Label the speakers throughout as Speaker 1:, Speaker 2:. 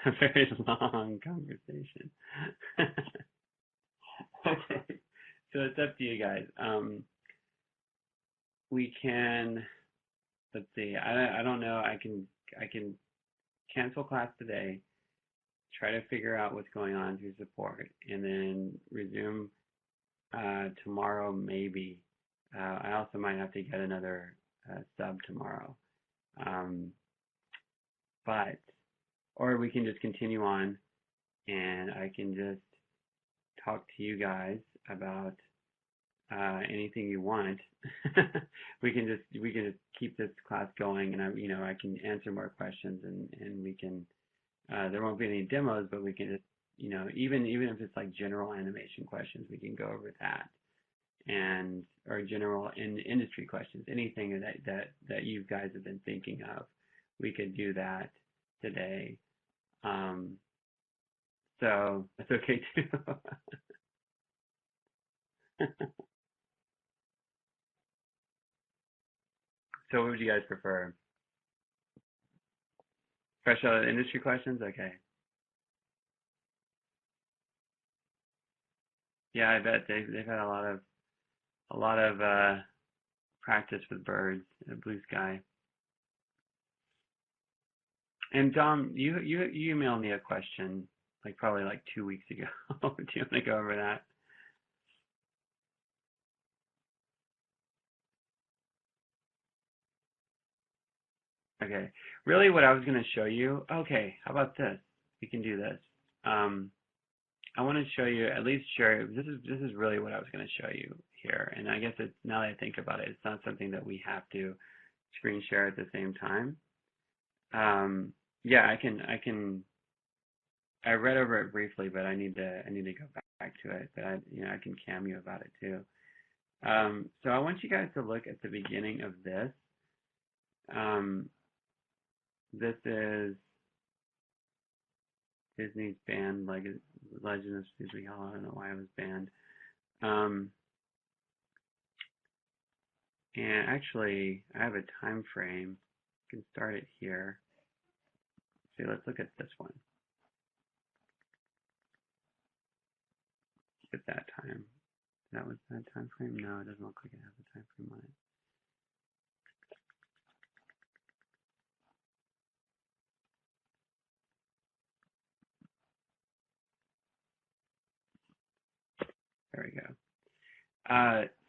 Speaker 1: A very long conversation. Okay, so it's up to you guys. We can, let's see. I don't know. I can cancel class today, try to figure out what's going on through support, and then resume tomorrow maybe. I also might have to get another sub tomorrow. Um, but or we can just continue on, and I can just talk to you guys about anything you want. We can just keep this class going, and I can answer more questions, and we can there won't be any demos, but we can just even if it's like general animation questions, we can go over that, and or general industry questions, anything that you guys have been thinking of, we could do that today. Um, so that's okay too. So what would you guys prefer? Fresh out of industry questions? Okay. Yeah, I bet they've had a lot of practice with birds at Blue Sky. And Dom, you emailed me a question like probably like 2 weeks ago. Do you want to go over that? Okay. Really, what I was going to show you. Okay, how about this? We can do this. Um, I want to show you, at least share. This is really what I was going to show you here. And I guess it's, now that I think about it, it's not something that we have to screen share at the same time. Yeah, I read over it briefly, but I need to go back to it. But I can cameo about it too. So I want you guys to look at the beginning of this. Um, this is Disney's banned Legend of Sleepy Hollow. I don't know why it was banned. Um, and actually, I have a time frame. I can start it here. See, let's look at this one. Look at that time. That was that time frame? No, it doesn't look like it has a time frame on it. There we go.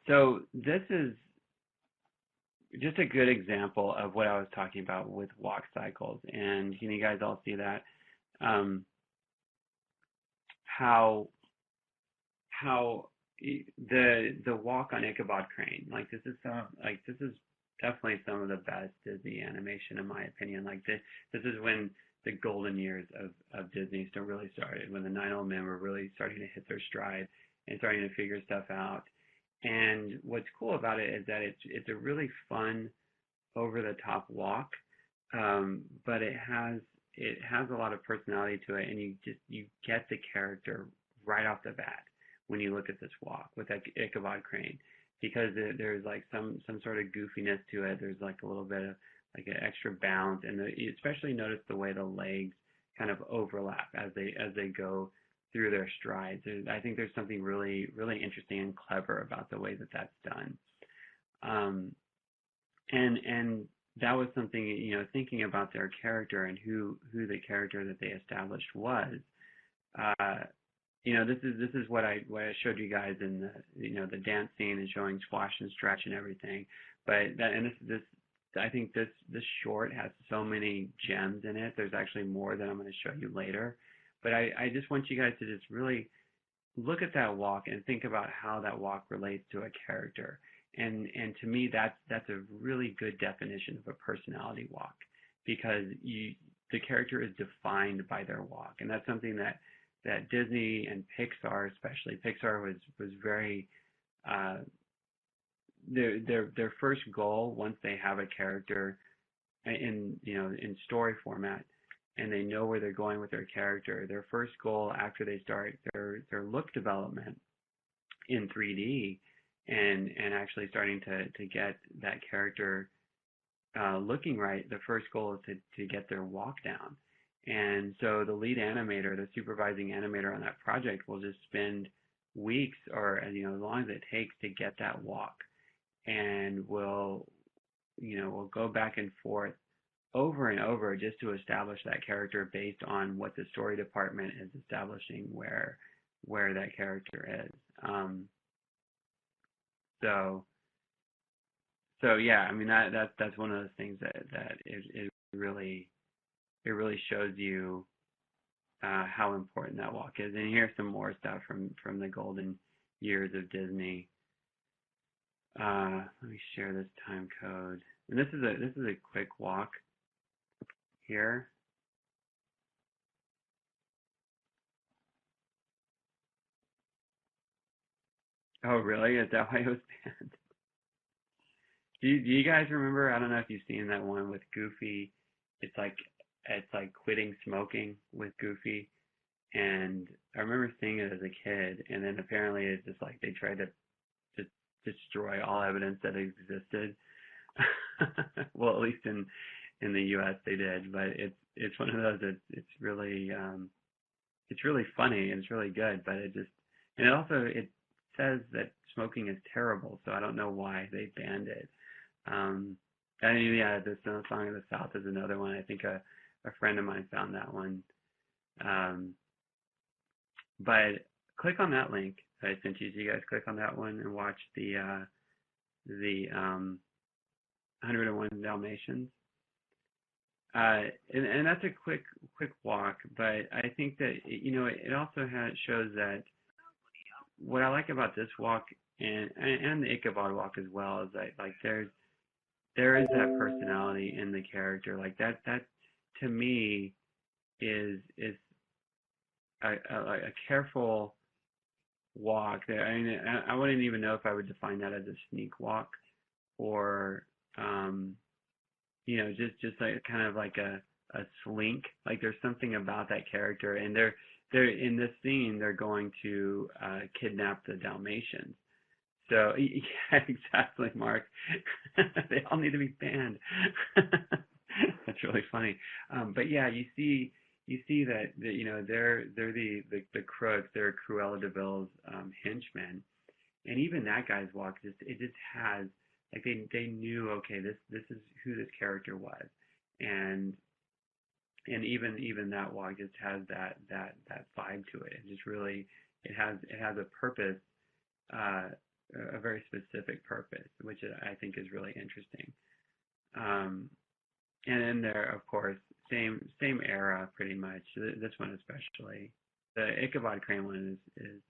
Speaker 1: So this is just a good example of what I was talking about with walk cycles. And can you guys all see that? How the walk on Ichabod Crane, this is definitely some of the best Disney animation in my opinion. This is when the golden years of Disney still really started, when the Nine Old Men were really starting to hit their stride and starting to figure stuff out. And what's cool about it is that it's a really fun, over the top walk, but it has a lot of personality to it, and you get the character right off the bat when you look at this walk with Ichabod Crane, because there's like some sort of goofiness to it. There's like a little bit of like an extra bounce, and you especially notice the way the legs kind of overlap as they go through their strides. I think there's something really really interesting and clever about the way that that's done. Um, and that was something, thinking about their character and who the character that they established was. Uh, this is what I showed you guys in the dance scene and showing squash and stretch and everything. But this I think this short has so many gems in it. There's actually more that I'm going to show you later. But I just want you guys to just really look at that walk and think about how that walk relates to a character. And to me, that's a really good definition of a personality walk, because the character is defined by their walk, and that's something that Disney and Pixar, especially Pixar, was very their first goal, once they have a character in story format, and they know where they're going with their character, their first goal after they start their look development in 3D, and actually starting to get that character looking right, the first goal is to get their walk down. And so the lead animator, the supervising animator on that project, will just spend weeks or as long as it takes to get that walk, and will go back and forth over and over just to establish that character based on what the story department is establishing where that character is. So yeah, I mean that's one of those things that it really shows you how important that walk is. And here's some more stuff from the golden years of Disney. Let me share this time code. And this is a quick walk here. Oh, really? Is that why it was banned? Do you guys remember? I don't know if you've seen that one with Goofy. It's like quitting smoking with Goofy, and I remember seeing it as a kid. And then apparently it's just like they tried to just destroy all evidence that it existed. Well, at least in the U.S. they did, but it's one of those that it's really funny and it's really good, but it says that smoking is terrible, so I don't know why they banned it. And yeah, this Song of the South is another one. I think a friend of mine found that one. But click on that link that I sent you. So you guys click on that one and watch the 101 Dalmatians. And that's a quick walk, but I think that it also shows that what I like about this walk and the Ichabod walk as well is that like there is that personality in the character, like that to me is a careful walk. I mean, I wouldn't even know if I would define that as a sneak walk or just like kind of like a slink. Like there's something about that character, and they're in this scene they're going to kidnap the Dalmatians. So yeah, exactly, Mark. They all need to be banned. That's really funny. But yeah, you see that they're the crooks. They're Cruella de Vil's henchmen, and even that guy's walk just has like they knew, okay, this is who this character was, and even that walk just has that vibe to it. It just really it has a purpose, a very specific purpose, which I think is really interesting. And then there, of course, same era pretty much. This one especially. The Ichabod Crane one is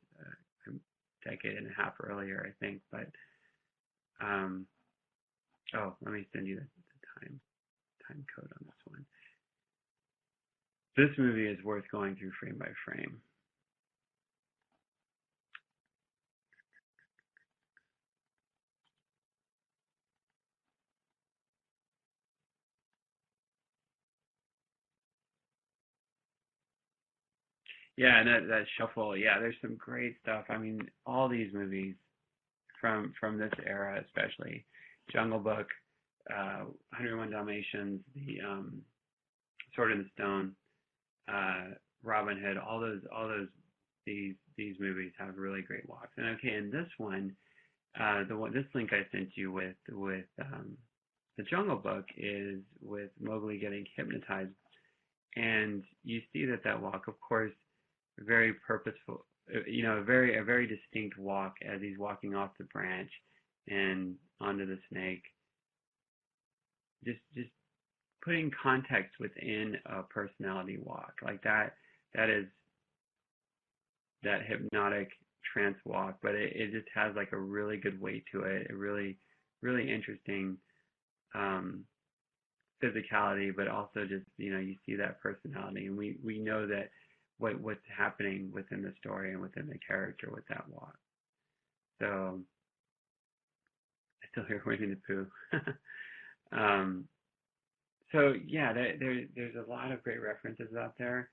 Speaker 1: a decade and a half earlier, I think. But let me send you the time code on this one. This movie is worth going through frame by frame. Yeah, and that shuffle, yeah, there's some great stuff. I mean, all these movies from this era, especially Jungle Book, 101 Dalmatians, the Sword in the Stone, Robin Hood, all those these movies have really great walks. And okay, in this one, this link I sent you with the Jungle Book is with Mowgli getting hypnotized, and you see that walk, of course, very purposeful, a very distinct walk as he's walking off the branch and onto the snake. Just putting context within a personality walk like that is that hypnotic trance walk, but it just has like a really good weight to it. A really interesting physicality, but also just you see that personality, and we know that what's happening within the story and within the character with that walk. So I still hear Winnie the Pooh. So yeah, there's a lot of great references out there,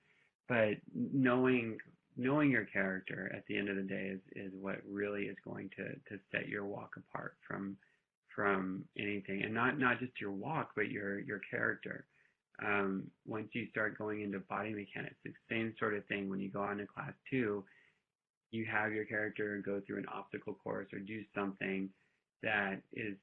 Speaker 1: but knowing your character at the end of the day is what really is going to set your walk apart from anything, and not just your walk, but your character. once you start going into body mechanics, it's the same sort of thing when you go on to class 2, you have your character go through an obstacle course or do something that is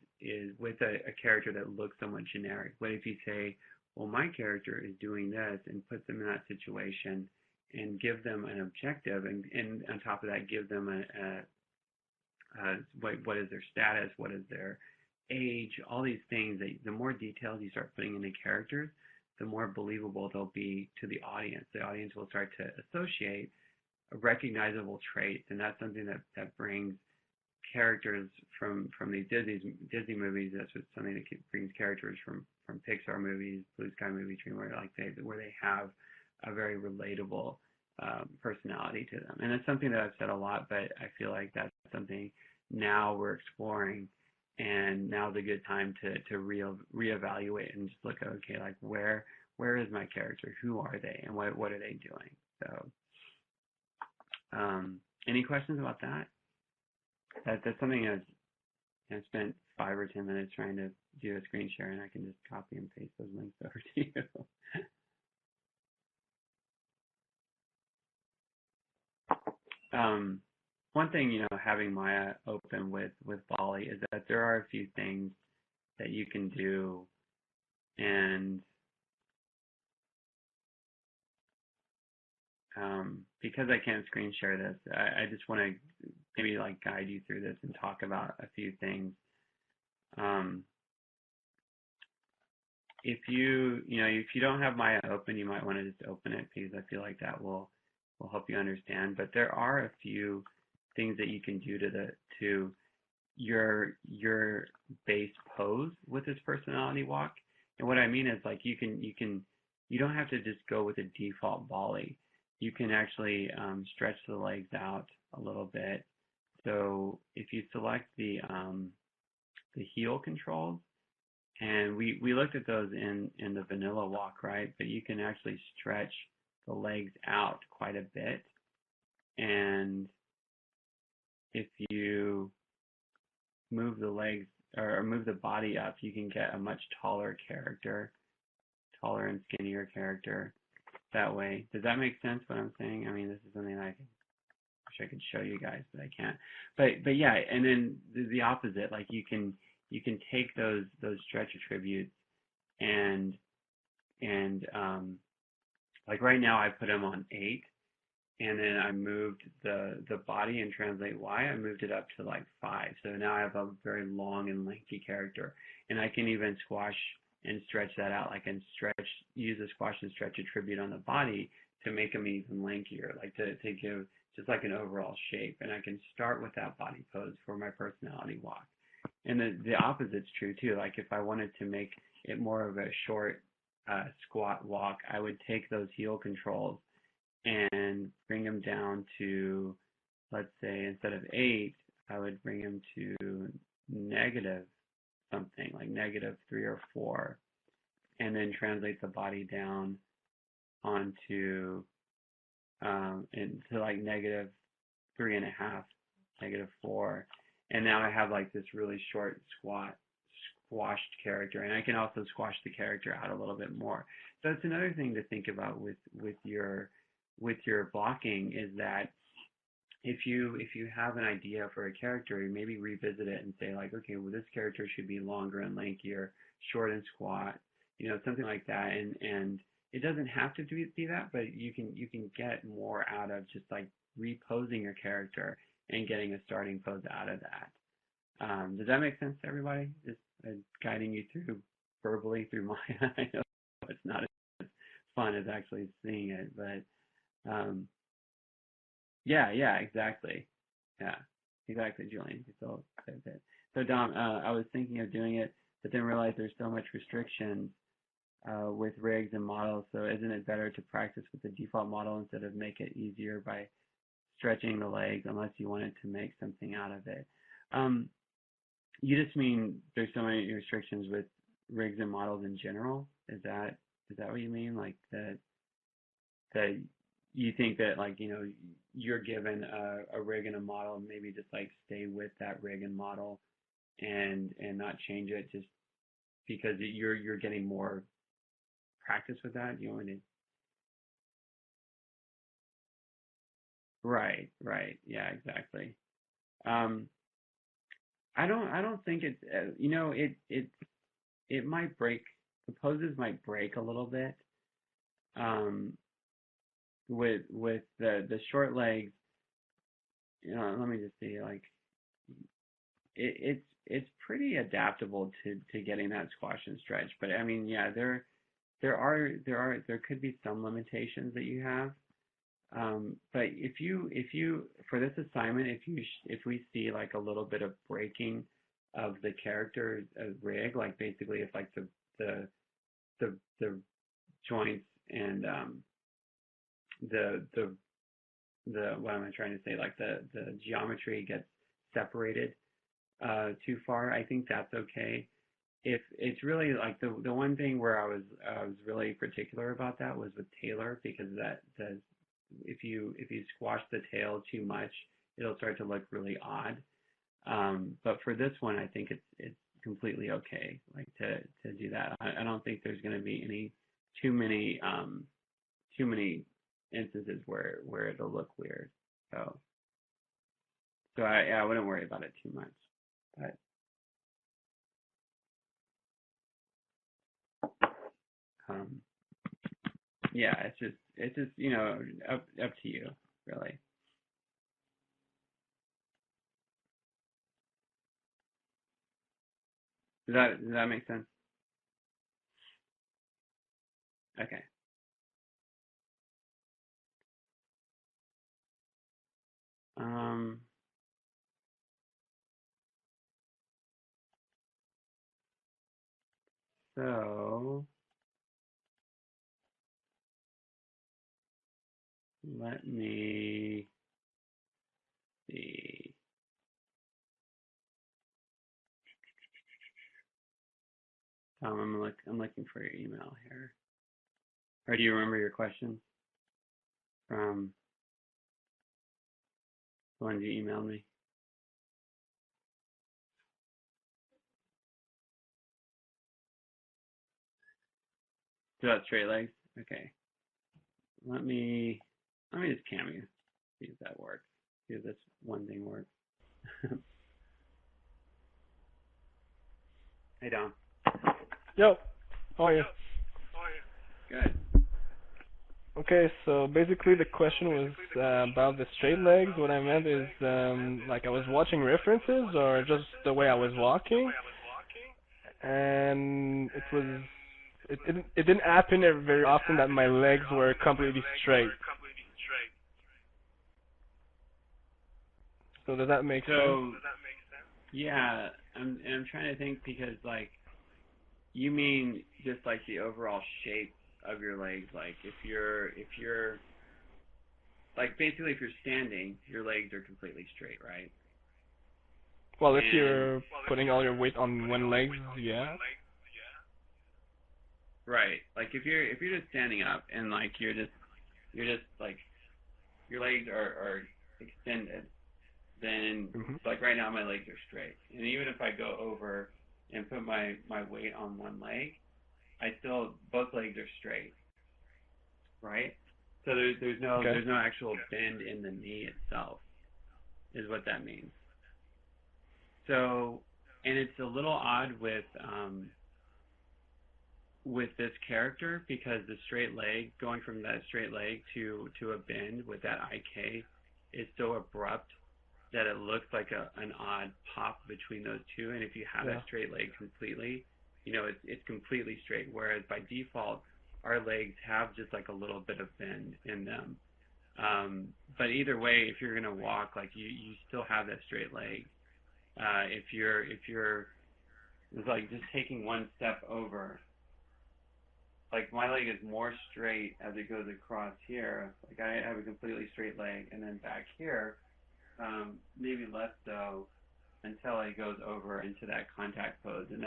Speaker 1: with a character that looks somewhat generic. What if you say, well, my character is doing this, and put them in that situation and give them an objective, and on top of that, give them what is their status, what is their age, all these things. The more details you start putting into characters, the more believable they'll be to the audience. The audience will start to associate recognizable traits, and that's something that brings characters from these Disney movies. That's something that brings characters from Pixar movies, Blue Sky movies, DreamWorks, where they have a very relatable personality to them. And it's something that I've said a lot, but I feel like that's something now we're exploring, and now's a good time to reevaluate and just look at, okay, like where is my character? Who are they, and what are they doing? So, any questions about that? That's something I've spent 5 or 10 minutes trying to do a screen share, and I can just copy and paste those links over to you. One thing, having Maya open with Bali is that there are a few things that you can do, and because I can't screen share this, I just want to maybe guide you through this and talk about a few things. If you don't have Maya open, you might want to just open it, because I feel like that will help you understand. But there are a few things that you can do to your base pose with this personality walk. And what I mean is, you don't have to just go with a default Bali. You can actually stretch the legs out a little bit. So if you select the heel controls, and we looked at those in the vanilla walk, right? But you can actually stretch the legs out quite a bit. And if you move the legs or move the body up, you can get a much taller and skinnier character that way. Does that make sense, what I'm saying? I mean, this is something I wish I could show you guys, but I can't. But yeah, and then the opposite, you can take those stretch attributes and right now I put them on 8, and then I moved the body and translate Y. I moved it up to 5. So now I have a very long and lengthy character, and I can even squash and stretch that out. I can use a squash and stretch attribute on the body to make them even lankier, to give just an overall shape. And I can start with that body pose for my personality walk. And the opposite's true too. If I wanted to make it more of a short squat walk, I would take those heel controls and bring them down to, let's say, instead of 8, I would bring them to negative something, -3 or 4, and then translate the body down onto into -3.5, -4, and now I have this really short squashed character, and I can also squash the character out a little bit more. So it's another thing to think about with your blocking, is that if you have an idea for a character, you maybe revisit it and say okay, well, this character should be longer and lankier, short and squat, something like that, and it doesn't have to be that, but you can get more out of just reposing your character and getting a starting pose out of that. Does that make sense to everybody? Just guiding you through verbally through Maya. I know it's not as fun as actually seeing it, but yeah, exactly. Yeah, exactly, Julian. So Dom, I was thinking of doing it, but then realized there's so much restrictions with rigs and models. So isn't it better to practice with the default model instead of make it easier by stretching the legs, unless you wanted to make something out of it? You just mean there's so many restrictions with rigs and models in general? Is that what you mean? That you think that you're given a rig and a model, and maybe just stay with that rig and model and not change it, just because you're getting more practice with that? Do you want me to? Right, right. Yeah, exactly. Um, I don't think it's, it might break, the poses might break a little bit, um, with the short legs, let me just see, like, it's pretty adaptable to getting that squash and stretch. But I mean, yeah, there could be some limitations that you have. But if you for this assignment, if we see like a little bit of breaking of the character rig, like basically if like the joints and the what am I trying to say, like the geometry gets separated too far, I think that's okay. If it's really like the one thing where I was really particular about that was with Taylor, because that the if you squash the tail too much, it'll start to look really odd. But for this one, I think it's completely okay, like to do that. I don't think there's going to be too many too many instances where it'll look weird. So I wouldn't worry about it too much. But um, yeah, it's just up to you, really. Does that make sense? Okay. Um, so let me see. I'm looking for your email here. Or do you remember your question from the one you emailed me? About straight legs? Okay. Let me just cam you. See if that works. See if this one thing works. Hey Don.
Speaker 2: Yo, how are you?
Speaker 1: Good.
Speaker 2: Okay, so basically the question was about the straight legs. What I meant is, like I was watching references or just the way I was walking, and it didn't happen very often that my legs were completely straight. So does that make sense?
Speaker 1: So yeah, I'm trying to think, because like you mean just like the overall shape of your legs, like if you're like basically if you're standing, your legs are completely straight, right?
Speaker 2: Well, if
Speaker 1: And
Speaker 2: you're putting all your weight on one leg, yeah.
Speaker 1: right, like if you're just standing up and like you're just like your legs are extended, then
Speaker 2: Mhm.
Speaker 1: like right now my legs are straight, and even if I go over and put my weight on one leg, I still both legs are straight, right? So there's no
Speaker 2: Okay.
Speaker 1: there's no actual bend in the knee itself, is what that means. So, and it's a little odd with this character, because the straight leg, going from that straight leg to a bend with that IK, is so abrupt that it looks like an odd pop between those two. And if you have
Speaker 2: Yeah.
Speaker 1: that straight leg completely, it's completely straight. Whereas by default, our legs have just like a little bit of bend in them. But either way, if you're gonna walk, like you still have that straight leg. If you're it's like just taking one step over, like my leg is more straight as it goes across here. Like I have a completely straight leg, and then back here, maybe less so until it goes over into that contact pose, and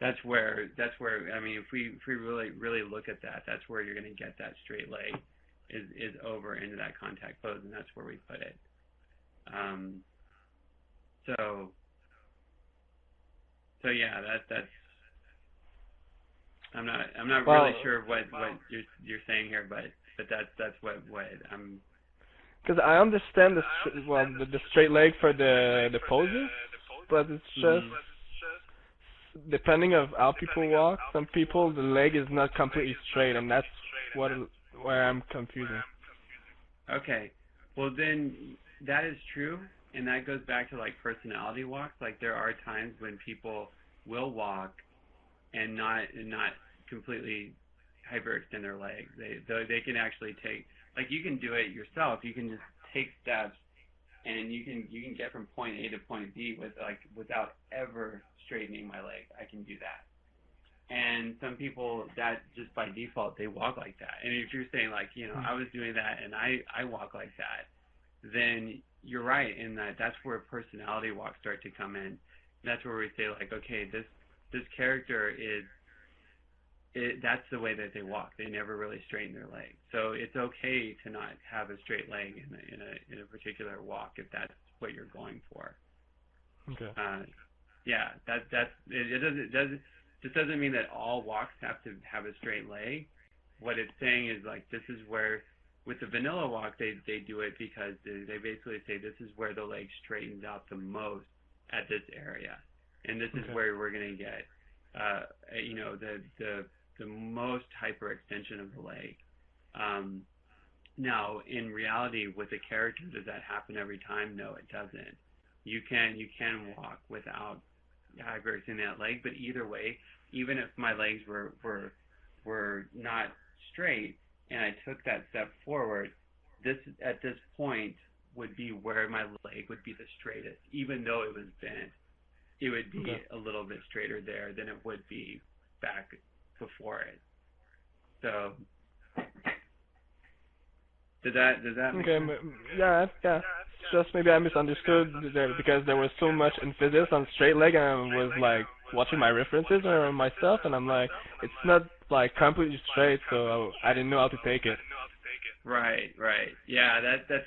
Speaker 1: that's where I mean, if we really look at that, that's where you're going to get that straight leg is over into that contact pose, and that's where we put it. Um, so so yeah, that's I'm not really
Speaker 2: Well,
Speaker 1: sure what you're saying here, but that's what I'm.
Speaker 2: because I understand the straight leg for the poses, but it's just
Speaker 1: Mhm.
Speaker 2: depending of how people walk. Some people the leg is not completely straight, and that's what where I'm confusing.
Speaker 1: Okay. Well, then that is true, and that goes back to like personality walks. Like there are times when people will walk and not completely hyperextend their legs. They can actually take, like, you can do it yourself. You can just take steps and you can get from point A to point B without ever straightening my leg. I can do that. And some people that just by default they walk like that. And if you're saying like, I was doing that and I walk like that, then you're right in that that's where personality walks start to come in. That's where we say like, okay, this character that's the way that they walk. They never really straighten their legs. So it's okay to not have a straight leg in a particular walk if that's what you're going for.
Speaker 2: Okay.
Speaker 1: Yeah, that's it. It doesn't just doesn't mean that all walks have to have a straight leg. What it's saying is like this is where with the vanilla walk they do it because they basically say this is where the leg straightens out the most at this area, and this is
Speaker 2: Okay.
Speaker 1: where we're gonna get the most hyperextension of the leg. Um, Now, in reality, with a character, does that happen every time? No, it doesn't. You can walk without hyperextending that leg, but either way, even if my legs were not straight and I took that step forward, this at this point would be where my leg would be the straightest, even though it was bent. It would be
Speaker 2: Okay.
Speaker 1: a little bit straighter there than it would be back before it. So does that make
Speaker 2: Okay.
Speaker 1: sense?
Speaker 2: Yeah. Yeah. It's just maybe I misunderstood there because there was so much emphasis on straight leg, and I was like watching my references or my stuff, and I'm like, it's not like completely straight, so I didn't know how to take it.
Speaker 1: Right, right. Yeah, that's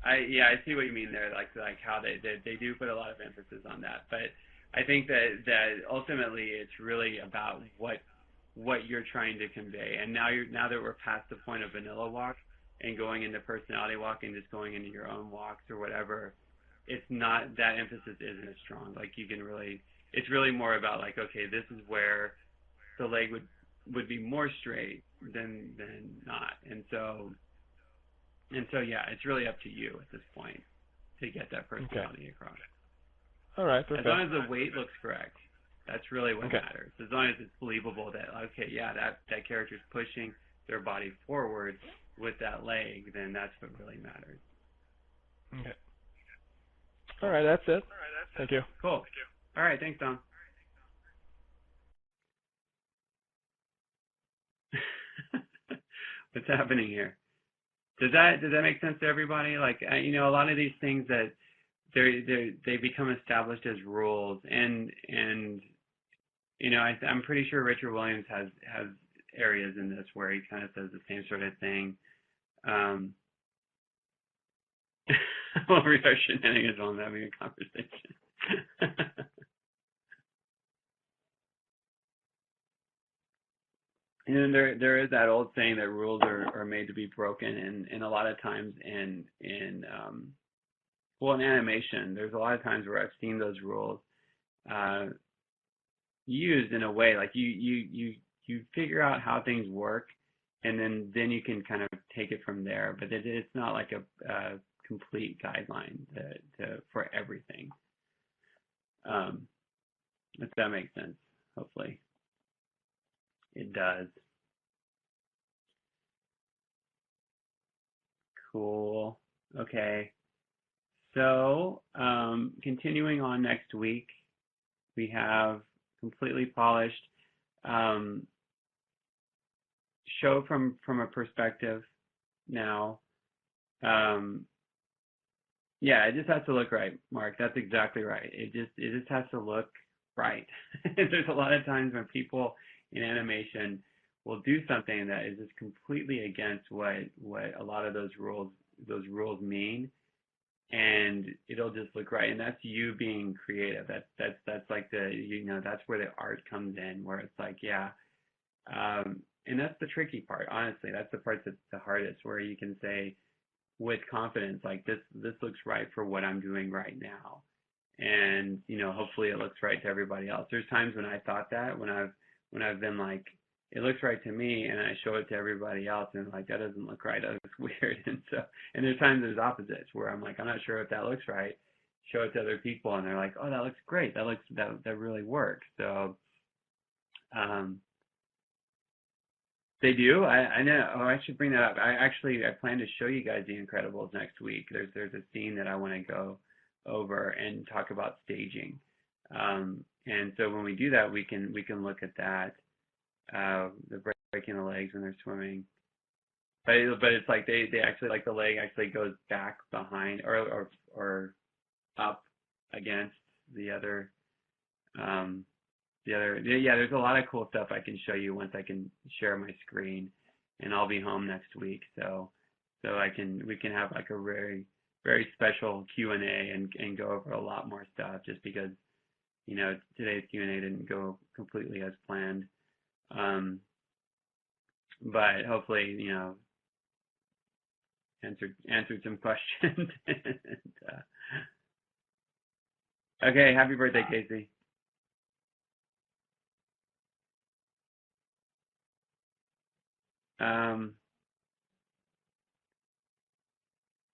Speaker 1: I see what you mean there, like how they do put a lot of emphasis on that. But I think that ultimately it's really about what you're trying to convey. And now that we're past the point of vanilla walk and going into personality walk and just going into your own walks or whatever, it's not that emphasis isn't as strong. Like you can really it's really more about like, okay, this is where the leg would be more straight than not. And so yeah, it's really up to you at this point to get that
Speaker 2: Okay.
Speaker 1: personality across.
Speaker 2: All right.
Speaker 1: As
Speaker 2: Perfect.
Speaker 1: long as the weight looks correct, that's really what
Speaker 2: Okay.
Speaker 1: matters. As long as it's believable that okay, yeah, that character's pushing their body forward with that leg, then that's what really matters.
Speaker 2: Okay. All
Speaker 1: Cool.
Speaker 2: right. That's it. Thank you.
Speaker 1: Cool. All right, thanks, Tom. What's happening here? Does that make sense to everybody? Like a lot of these things that they become established as rules, and I'm pretty sure Richard Williams has areas in this where he kind of says the same sort of thing. Um, we'll read our shenanigans while I'm having a conversation. And there is that old saying that rules are made to be broken, and a lot of times in animation, there's a lot of times where I've seen those rules uh, used in a way like you figure out how things work, and then you can kind of take it from there. But it's not like a complete guideline for everything. If that makes sense, hopefully it does. Cool. Okay. So continuing on next week, we have completely polished um, show from a perspective now. Um, yeah, it just has to look right, Mark. That's exactly right. It just has to look right. There's a lot of times when people in animation will do something that is just completely against what a lot of those rules mean, and it'll just look right. And that's you being creative. That's like that's where the art comes in, where it's like, yeah. And that's the tricky part, honestly. That's the part that's the hardest, where you can say with confidence, like this looks right for what I'm doing right now. And, hopefully it looks right to everybody else. There's times when I thought that, when I've been like, it looks right to me, and I show it to everybody else, and like, that doesn't look right. That looks weird. And there's times there's opposites, where I'm like, I'm not sure if that looks right. Show it to other people, and they're like, oh, that looks great. That really works. So, they do. I know. Oh, I should bring that up. I plan to show you guys The Incredibles next week. There's a scene that I want to go over and talk about staging. And so when we do that, we can look at that. The breaking the legs when they're swimming. But it's like they actually, like, the leg actually goes back behind or up against the other. There's a lot of cool stuff I can show you once I can share my screen, and I'll be home next week, so we can have like a very, very special Q&A and go over a lot more stuff, just because today's Q&A didn't go completely as planned, but hopefully answered some questions. Okay, happy birthday, Casey.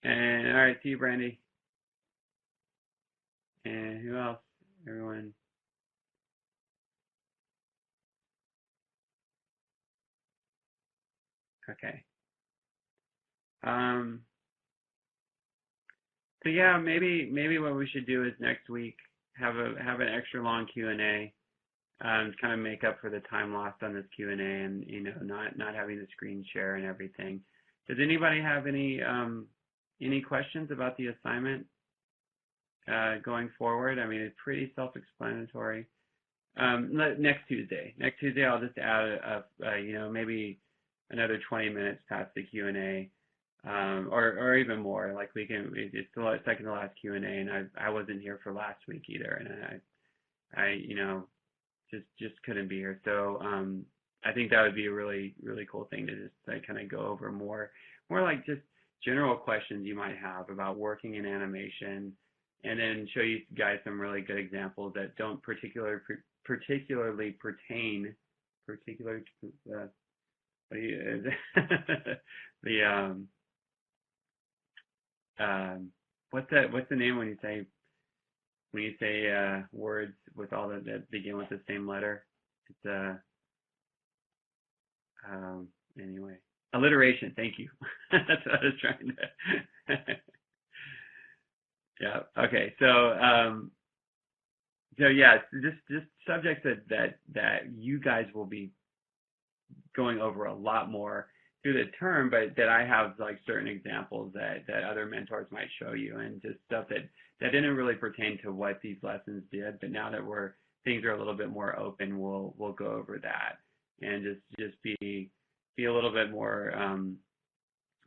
Speaker 1: And all right, see you, Brandy. And who else? Everyone. Okay. So yeah, maybe what we should do is next week have an extra long Q&A, to kind of make up for the time lost on this Q&A, and not having the screen share and everything. Does anybody have any questions about the assignment going forward? I mean, it's pretty self-explanatory. Next Tuesday, I'll just add maybe another 20 minutes past the Q&A, or even more. Like, it's the second to last Q&A, and I wasn't here for last week either, and I just couldn't be here. So I think that would be a really, really cool thing to just like kind of go over more like just general questions you might have about working in animation, and then show you guys some really good examples that don't particularly pertain to what's the name when you say words with all that begin with the same letter? It's anyway, alliteration. Thank you. That's what I was trying to. Yeah. Okay. So yeah, just subjects that you guys will be going over a lot more through the term, but that I have like certain examples that other mentors might show you, and just stuff that didn't really pertain to what these lessons did, but now that things are a little bit more open, we'll go over that, and just be a little bit more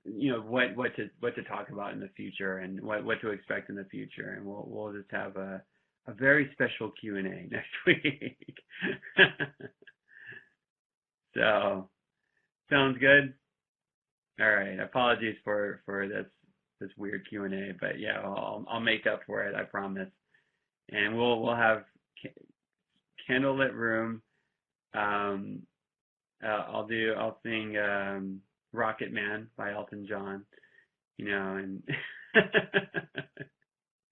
Speaker 1: what to talk about in the future, and what to expect in the future, and we'll just have a very special Q&A next week. So, sounds good. All right. Apologies for this weird Q&A, but yeah, I'll make up for it. I promise. And we'll have candlelit room. I'll sing Rocket Man by Elton John. And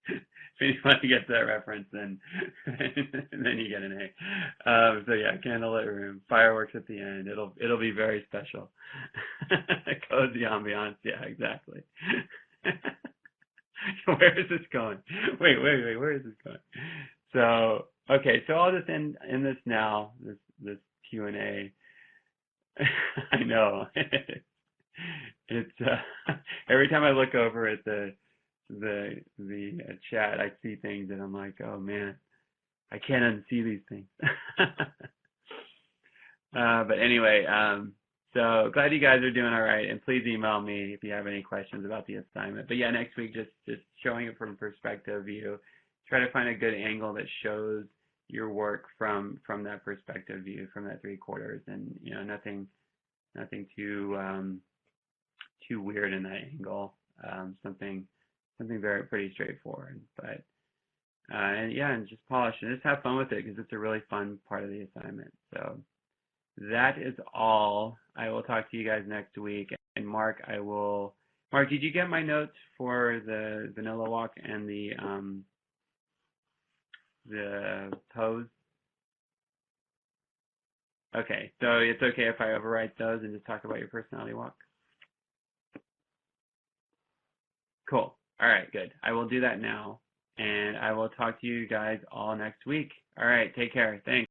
Speaker 1: if anybody gets that reference, then you get an A. So yeah, candlelit room, fireworks at the end. It'll be very special. Cozy ambiance. Yeah, exactly. Where is this going? Wait. Where is this going? So okay, so I'll just end this now. This Q&A. I know. It's every time I look over at the chat, I see things and I'm like, oh man, I can't unsee these things. But anyway, So glad you guys are doing all right, and please email me if you have any questions about the assignment. But yeah, next week just showing it from a perspective view. Try to find a good angle that shows your work from that perspective view, from that 3/4, and nothing too weird in that angle. Something pretty straightforward. But and just polish and just have fun with it because it's a really fun part of the assignment. So that is all. I will talk to you guys next week. And Mark, did you get my notes for the vanilla walk and the pose? Okay, so it's okay if I overwrite those and just talk about your personality walk? Cool. All right, good. I will do that now, and I will talk to you guys all next week. All right, take care. Thanks.